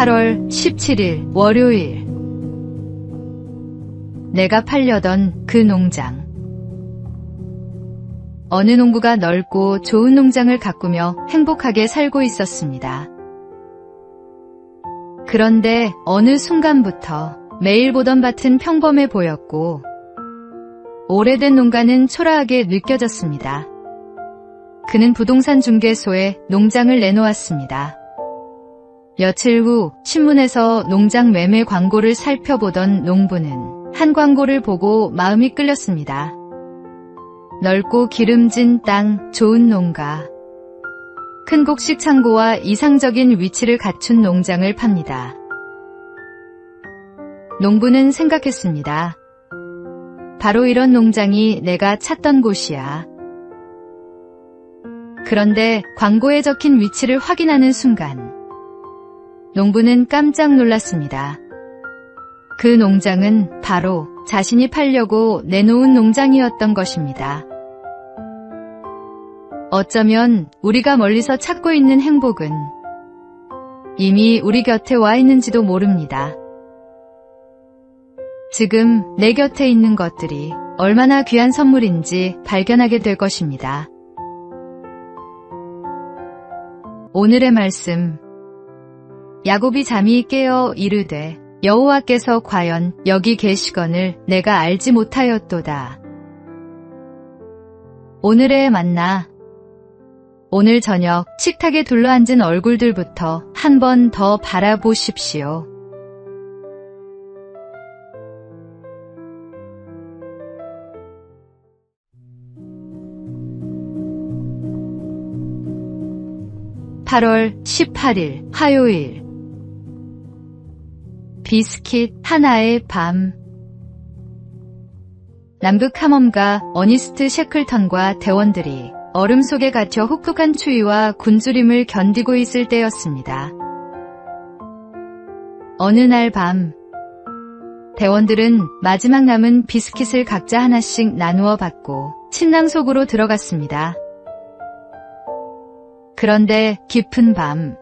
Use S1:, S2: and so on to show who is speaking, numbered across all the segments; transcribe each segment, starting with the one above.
S1: 8월 17일 월요일. 내가 팔려던 그 농장. 어느 농부가 넓고 좋은 농장을 가꾸며 행복하게 살고 있었습니다. 그런데 어느 순간부터 매일 보던 밭은 평범해 보였고 오래된 농가는 초라하게 느껴졌습니다. 그는 부동산 중개소에 농장을 내놓았습니다. 며칠 후 신문에서 농장 매매 광고를 살펴보던 농부는 한 광고를 보고 마음이 끌렸습니다. 넓고 기름진 땅, 좋은 농가. 큰 곡식 창고와 이상적인 위치를 갖춘 농장을 팝니다. 농부는 생각했습니다. 바로 이런 농장이 내가 찾던 곳이야. 그런데 광고에 적힌 위치를 확인하는 순간 농부는 깜짝 놀랐습니다. 그 농장은 바로 자신이 팔려고 내놓은 농장이었던 것입니다. 어쩌면 우리가 멀리서 찾고 있는 행복은 이미 우리 곁에 와 있는지도 모릅니다. 지금 내 곁에 있는 것들이 얼마나 귀한 선물인지 발견하게 될 것입니다. 오늘의 말씀. 야곱이 잠이 깨어 이르되 여호와께서 과연 여기 계시거늘 내가 알지 못하였도다. 오늘의 만나. 오늘 저녁 식탁에 둘러앉은 얼굴들부터 한 번 더 바라보십시오. (8월 18일) 화요일. 비스킷 하나의 밤. 남극 탐험가 어니스트 셰클턴과 대원들이 얼음 속에 갇혀 혹독한 추위와 굶주림을 견디고 있을 때였습니다. 어느 날 밤, 대원들은 마지막 남은 비스킷을 각자 하나씩 나누어 받고 침낭 속으로 들어갔습니다. 그런데 깊은 밤,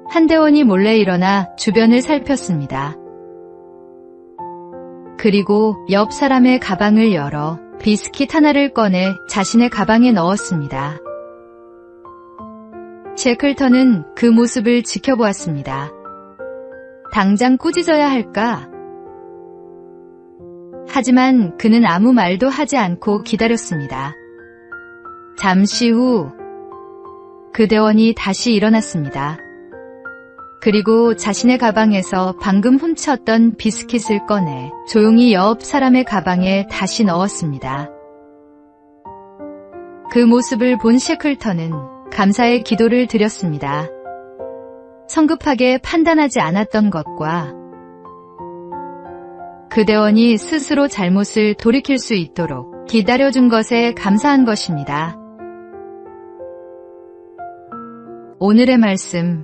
S1: 한 대원이 몰래 일어나 주변을 살폈습니다. 그리고 옆 사람의 가방을 열어 비스킷 하나를 꺼내 자신의 가방에 넣었습니다. 셰클턴은 그 모습을 지켜보았습니다. 당장 꾸짖어야 할까? 하지만 그는 아무 말도 하지 않고 기다렸습니다. 잠시 후 그 대원이 다시 일어났습니다. 그리고 자신의 가방에서 방금 훔쳤던 비스킷을 꺼내 조용히 옆 사람의 가방에 다시 넣었습니다. 그 모습을 본 셰클턴은 감사의 기도를 드렸습니다. 성급하게 판단하지 않았던 것과 그 대원이 스스로 잘못을 돌이킬 수 있도록 기다려준 것에 감사한 것입니다. 오늘의 말씀.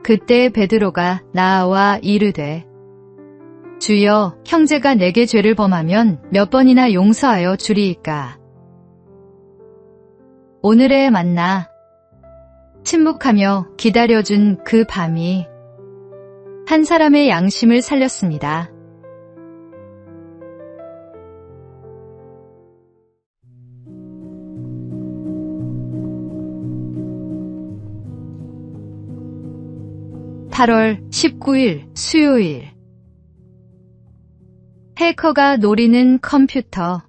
S1: 그때 베드로가 나와 이르되 주여 형제가 내게 죄를 범하면 몇 번이나 용서하여 주리이까. 오늘의 만나. 침묵하며 기다려준 그 밤이 한 사람의 양심을 살렸습니다. (8월 19일) 수요일. 해커가 노리는 컴퓨터.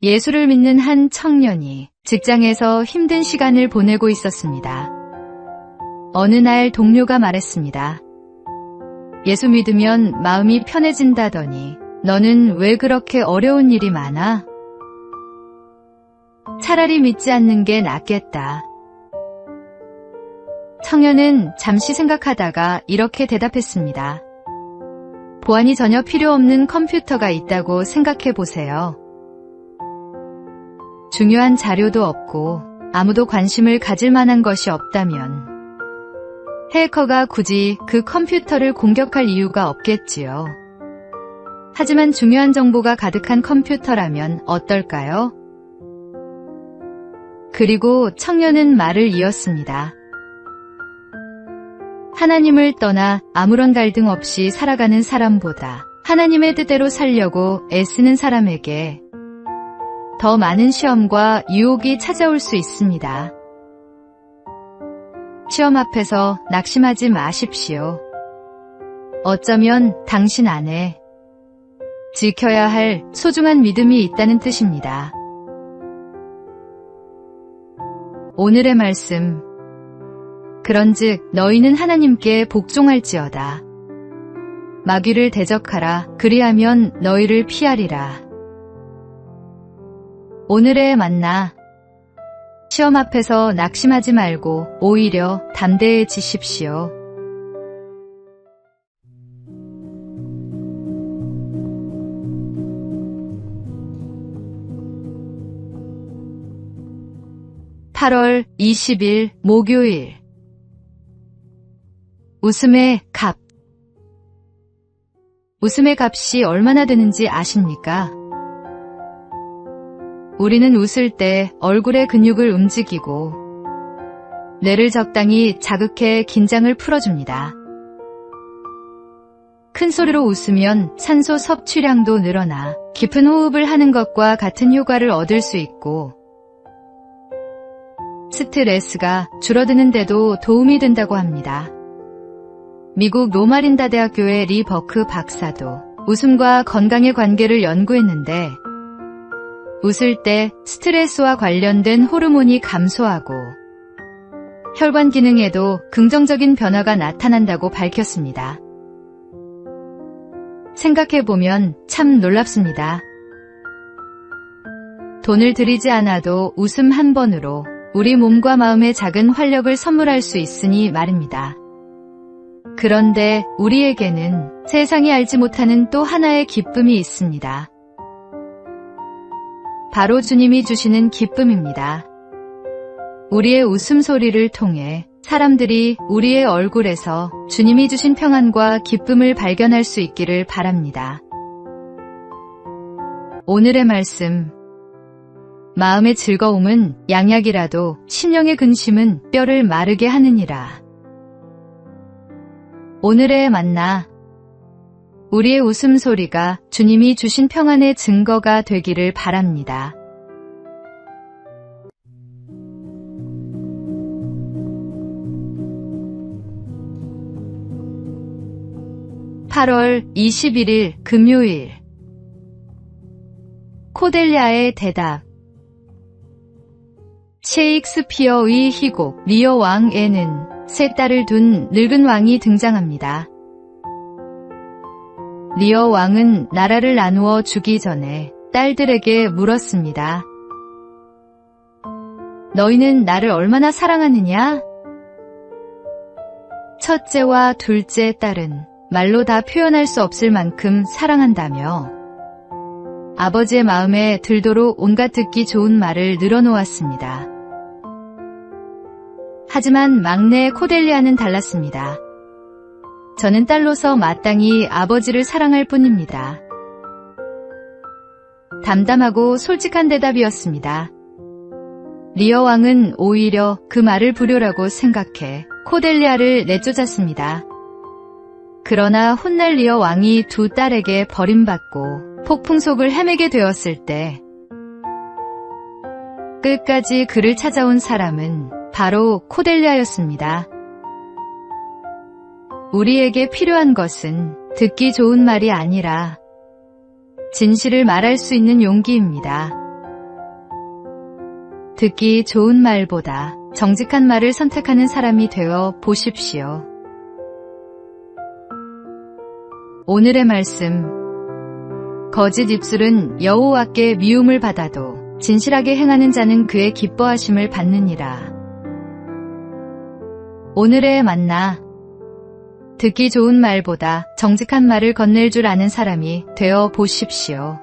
S1: 예수를 믿는 한 청년이 직장에서 힘든 시간을 보내고 있었습니다. 어느 날 동료가 말했습니다. 예수 믿으면 마음이 편해진다더니 너는 왜 그렇게 어려운 일이 많아? 차라리 믿지 않는 게 낫겠다. 청년은 잠시 생각하다가 이렇게 대답했습니다. 보안이 전혀 필요 없는 컴퓨터가 있다고 생각해 보세요. 중요한 자료도 없고 아무도 관심을 가질 만한 것이 없다면 해커가 굳이 그 컴퓨터를 공격할 이유가 없겠지요. 하지만 중요한 정보가 가득한 컴퓨터라면 어떨까요? 그리고 청년은 말을 이었습니다. 하나님을 떠나 아무런 갈등 없이 살아가는 사람보다 하나님의 뜻대로 살려고 애쓰는 사람에게 더 많은 시험과 유혹이 찾아올 수 있습니다. 시험 앞에서 낙심하지 마십시오. 어쩌면 당신 안에 지켜야 할 소중한 믿음이 있다는 뜻입니다. 오늘의 말씀. 그런즉 너희는 하나님께 복종할지어다. 마귀를 대적하라. 그리하면 너희를 피하리라. 오늘의 만나. 시험 앞에서 낙심하지 말고 오히려 담대해지십시오. (8월 20일) 목요일. 웃음의 값. 웃음의 값이 얼마나 되는지 아십니까? 우리는 웃을 때 얼굴의 근육을 움직이고 뇌를 적당히 자극해 긴장을 풀어줍니다. 큰 소리로 웃으면 산소 섭취량도 늘어나 깊은 호흡을 하는 것과 같은 효과를 얻을 수 있고 스트레스가 줄어드는 데도 도움이 된다고 합니다. 미국 로마린다 대학교의 리 버크 박사도 웃음과 건강의 관계를 연구했는데 웃을 때 스트레스와 관련된 호르몬이 감소하고 혈관 기능에도 긍정적인 변화가 나타난다고 밝혔습니다. 생각해보면 참 놀랍습니다. 돈을 들이지 않아도 웃음 한 번으로 우리 몸과 마음에 작은 활력을 선물할 수 있으니 말입니다. 그런데 우리에게는 세상이 알지 못하는 또 하나의 기쁨이 있습니다. 바로 주님이 주시는 기쁨입니다. 우리의 웃음소리를 통해 사람들이 우리의 얼굴에서 주님이 주신 평안과 기쁨을 발견할 수 있기를 바랍니다. 오늘의 말씀. 마음의 즐거움은 양약이라도 신령의 근심은 뼈를 마르게 하느니라. 오늘의 만나. 우리의 웃음소리가 주님이 주신 평안의 증거가 되기를 바랍니다. (8월 21일) 금요일. 코델리아의 대답. 셰익스피어의 희곡 리어 왕에는 세 딸을 둔 늙은 왕이 등장합니다. 리어 왕은 나라를 나누어 주기 전에 딸들에게 물었습니다. 너희는 나를 얼마나 사랑하느냐? 첫째와 둘째 딸은 말로 다 표현할 수 없을 만큼 사랑한다며 아버지의 마음에 들도록 온갖 듣기 좋은 말을 늘어놓았습니다. 하지만 막내 코델리아는 달랐습니다. 저는 딸로서 마땅히 아버지를 사랑할 뿐입니다. 담담하고 솔직한 대답이었습니다. 리어 왕은 오히려 그 말을 불효라고 생각해 코델리아를 내쫓았습니다. 그러나 훗날 리어 왕이 두 딸에게 버림받고 폭풍 속을 헤매게 되었을 때 끝까지 그를 찾아온 사람은 바로 코델리아였습니다. 우리에게 필요한 것은 듣기 좋은 말이 아니라 진실을 말할 수 있는 용기입니다. 듣기 좋은 말보다 정직한 말을 선택하는 사람이 되어 보십시오. 오늘의 말씀. 거짓 입술은 여호와께 미움을 받아도 진실하게 행하는 자는 그의 기뻐하심을 받느니라. 오늘의 만나. 듣기 좋은 말보다 정직한 말을 건넬 줄 아는 사람이 되어 보십시오.